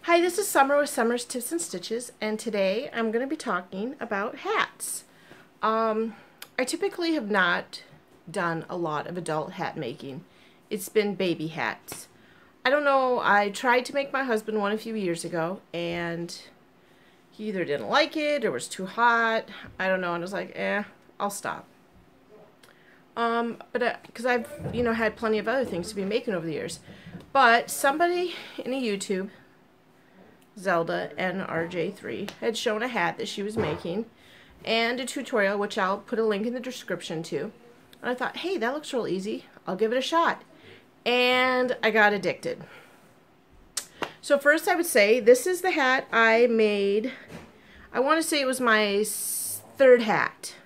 Hi, this is Summer with Summer's Tips and Stitches, and today I'm going to be talking about hats. I typically have not done a lot of adult hat making. It's been baby hats. I don't know, I tried to make my husband one a few years ago, and he either didn't like it or was too hot. I don't know, and I was like, I'll stop. Because I've, had plenty of other things to be making over the years. But somebody in a YouTube, Zelda NRJ3, had shown a hat that she was making and a tutorial, which I'll put a link in the description to. And I thought, hey, that looks real easy. I'll give it a shot. And I got addicted. So first I would say this is the hat I made. I want to say it was my third hat.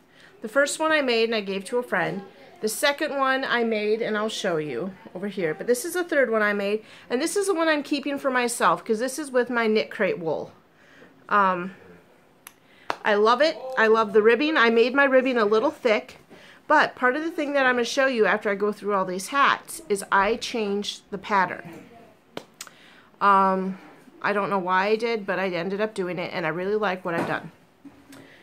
The first one I made and I gave to a friend. The second one I made, and I'll show you over here, but this is the third one I made, and this is the one I'm keeping for myself because this is with my knit crate wool. I love it. I love the ribbing. I made my ribbing a little thick, but part of the thing that I'm going to show you after I go through all these hats is I changed the pattern. I don't know why I did, but I ended up doing it, and I really like what I've done.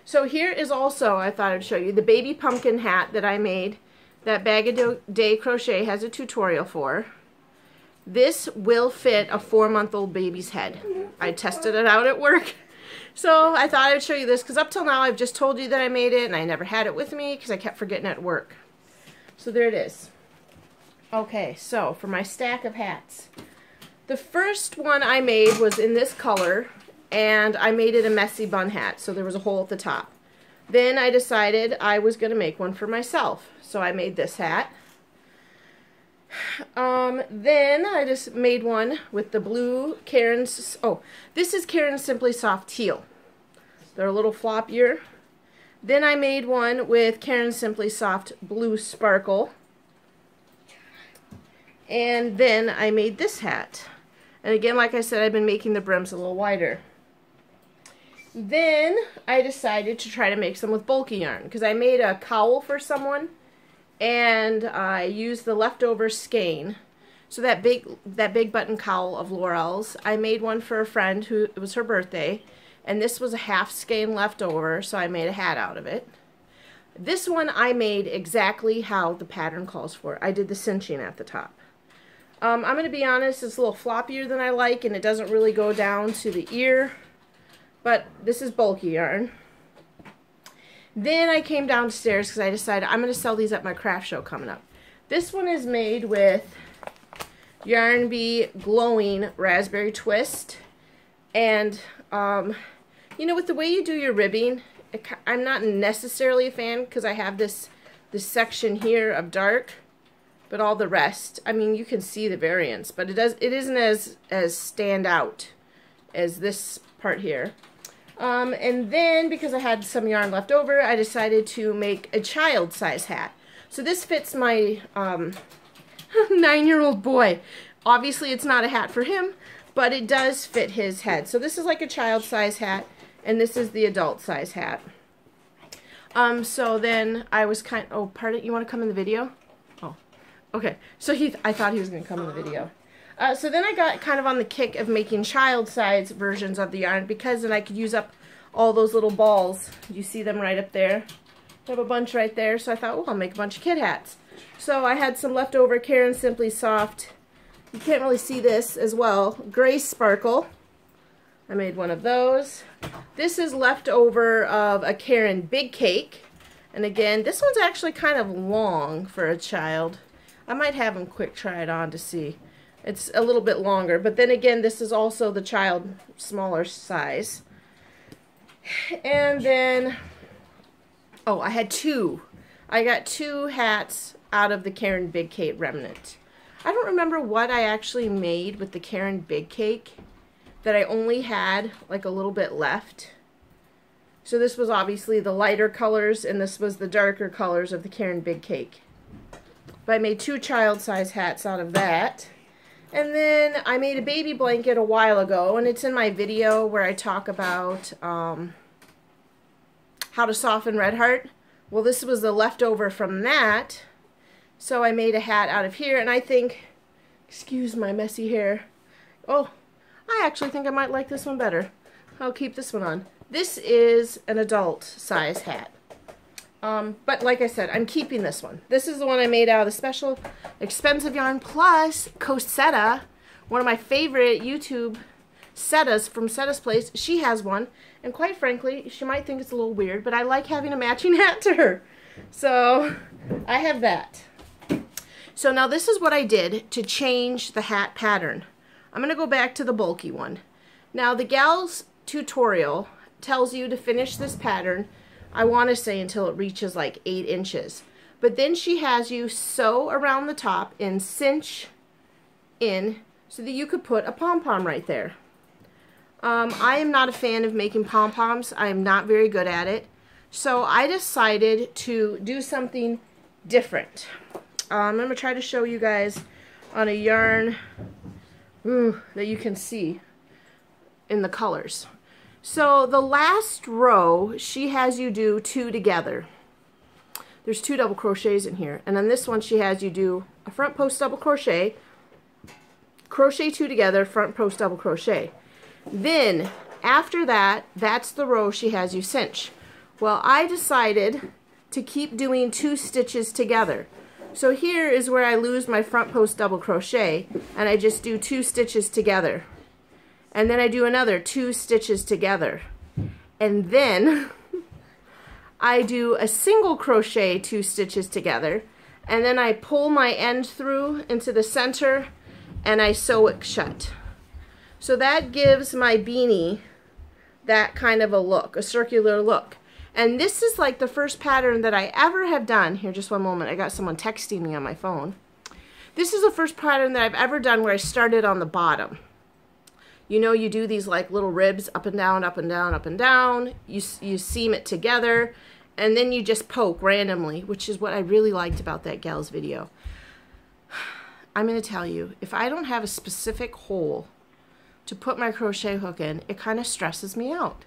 So here is also, I thought I'd show you, the baby pumpkin hat that I made. That Bag-O-Day Crochet has a tutorial for. This will fit a 4-month-old baby's head. I tested it out at work. So I thought I'd show you this because up till now I've just told you that I made it and I never had it with me because I kept forgetting it at work. So there it is. Okay, so for my stack of hats. The first one I made was in this color and I made it a messy bun hat, so there was a hole at the top. Then I decided I was going to make one for myself. So I made this hat. Then I just made one with the blue Karen's, this is Karen's Simply Soft Teal. They're a little floppier. Then I made one with Karen's Simply Soft Blue Sparkle. And then I made this hat. And again, like I said, I've been making the brims a little wider. Then I decided to try to make some with bulky yarn because I made a cowl for someone and I used the leftover skein. So that big button cowl of Laurel's, I made one for a friend who it was her birthday, and this was a half skein left over, so I made a hat out of it. This one I made exactly how the pattern calls for. I did the cinching at the top. I'm going to be honest, it's a little floppier than I like and it doesn't really go down to the ear. But this is bulky yarn. Then I came downstairs because I decided I'm going to sell these at my craft show coming up. This one is made with Yarn Bee Glowing Raspberry Twist. And, with the way you do your ribbing, I'm not necessarily a fan because I have this section here of dark. But all the rest, I mean, you can see the variance. But it isn't as stand out as this part here. And then, because I had some yarn left over, I decided to make a child-size hat. So this fits my 9-year-old boy. Obviously, it's not a hat for him, but it does fit his head. So this is like a child-size hat, and this is the adult-size hat. So then I was pardon, you want to come in the video? Oh, okay. So I thought he was going to come in the video. So then I got kind of on the kick of making child-size versions of the yarn because then I could use up all those little balls. You see them right up there? I have a bunch right there, so I thought, I'll make a bunch of kid hats. So I had some leftover Karen Simply Soft, you can't really see this as well, Gray Sparkle. I made one of those. This is leftover of a Karen Big Cake. And again, this one's actually kind of long for a child. I might have him quick try it on to see. It's a little bit longer, but then again, this is also the child smaller size. And then, I had two. I got 2 hats out of the Karen Big Cake remnant. I don't remember what I actually made with the Karen Big Cake that I only had like a little bit left. So this was obviously the lighter colors, and this was the darker colors of the Karen Big Cake. But I made 2 child-size hats out of that. And then I made a baby blanket a while ago, and it's in my video where I talk about how to soften red heart. Well, this was the leftover from that, so I made a hat out of here, and I think, excuse my messy hair, oh, I actually think I might like this one better. I'll keep this one on. This is an adult size hat. But like I said, I'm keeping this one. This is the one I made out of the special expensive yarn, plus Cosetta, one of my favorite YouTube Setas from Seta's Place. She has one, and quite frankly, she might think it's a little weird, but I like having a matching hat to her. So I have that. So now this is what I did to change the hat pattern. I'm going to go back to the bulky one. Now the gal's tutorial tells you to finish this pattern, I want to say until it reaches like 8 inches. But then she has you sew around the top and cinch in so that you could put a pom-pom right there. I am not a fan of making pom-poms. I am not very good at it. So I decided to do something different. I'm going to try to show you guys on a yarn that you can see in the colors. So the last row, she has you do 2 together. There's 2 double crochets in here. And on this one, she has you do a front post double crochet, crochet 2 together, front post double crochet. Then, after that, that's the row she has you cinch. Well, I decided to keep doing 2 stitches together. So here is where I lose my front post double crochet, and I just do 2 stitches together. And then I do another 2 stitches together. And then I do a single crochet 2 stitches together, and then I pull my end through into the center and I sew it shut. So that gives my beanie that kind of a look, a circular look. And this is like the first pattern that I ever have done. Here, just one moment. I got someone texting me on my phone. This is the first pattern that I've ever done where I started on the bottom. You know, you do these like little ribs up and down, up and down, up and down. You seam it together, and then you just poke randomly, which is what I really liked about that gal's video. I'm going to tell you, if I don't have a specific hole to put my crochet hook in, it kind of stresses me out.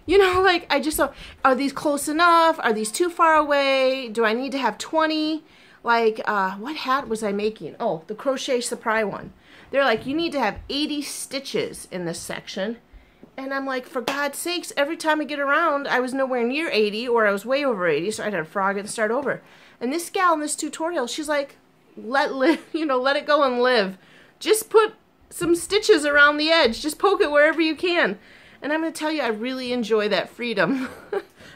You know, like, I just don't, are these close enough? Are these too far away? Do I need to have 20? Like, what hat was I making? Oh, the Crochet Surprise one. They're like, you need to have 80 stitches in this section. And I'm like, for God's sakes, every time I get around, I was nowhere near 80, or I was way over 80, so I had to frog it and start over. And this gal in this tutorial, she's like, let it go and live. Just put some stitches around the edge. Just poke it wherever you can. And I'm going to tell you, I really enjoy that freedom,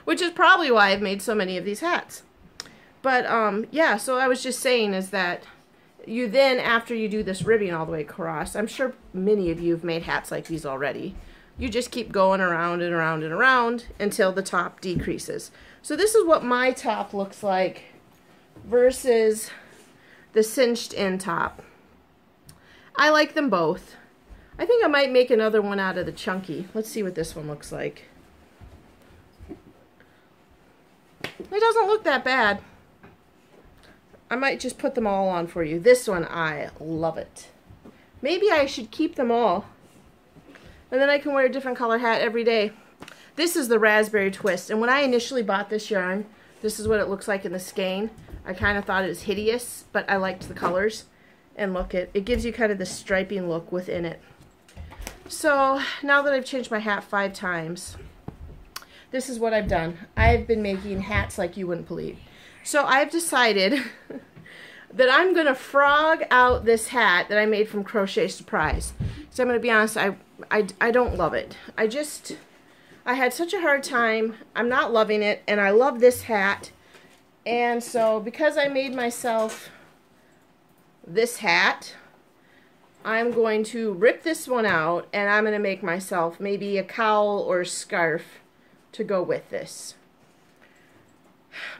which is probably why I've made so many of these hats. But, yeah, so I was just saying is that you then, after you do this ribbing all the way across, I'm sure many of you have made hats like these already. You just keep going around and around and around until the top decreases. So this is what my top looks like versus the cinched in top. I like them both. I think I might make another one out of the chunky. Let's see what this one looks like. It doesn't look that bad. I might just put them all on for you. This one, I love it. Maybe I should keep them all. And then I can wear a different color hat every day. This is the Raspberry Twist. And when I initially bought this yarn, this is what it looks like in the skein. I kind of thought it was hideous, but I liked the colors. And look, it gives you kind of the striping look within it. So now that I've changed my hat 5 times, this is what I've done. I've been making hats like you wouldn't believe. So I've decided that I'm going to frog out this hat that I made from Crochet Surprise. So I'm going to be honest, I don't love it. I had such a hard time. I'm not loving it, and I love this hat. And so because I made myself this hat, I'm going to rip this one out, and I'm going to make myself maybe a cowl or a scarf to go with this.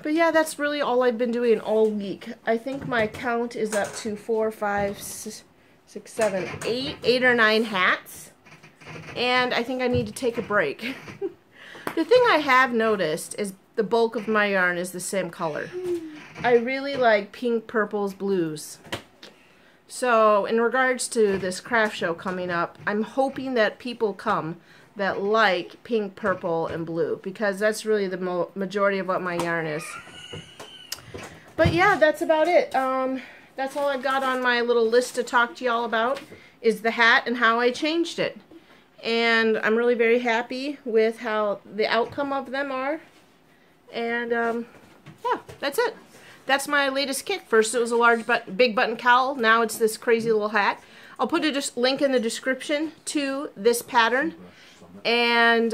But yeah, that's really all I've been doing all week. I think my count is up to 4, 5, 6, 7, 8 or 9 hats. And I think I need to take a break. The thing I have noticed is the bulk of my yarn is the same color. I really like pink, purples, blues. So in regards to this craft show coming up, I'm hoping that people come that like pink, purple, and blue, because that's really the majority of what my yarn is. But yeah, that's about it. That's all I've got on my little list to talk to y'all about, is the hat and how I changed it. And I'm really very happy with how the outcome of them are. And yeah, that's it. That's my latest kit. First it was a big button cowl. Now it's this crazy little hat. I'll put a link in the description to this pattern. And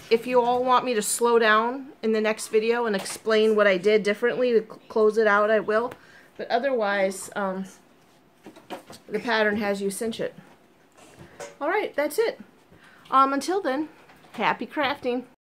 if you all want me to slow down in the next video and explain what I did differently to close it out, I will. But otherwise, the pattern has you cinch it. Alright, that's it. Until then, happy crafting.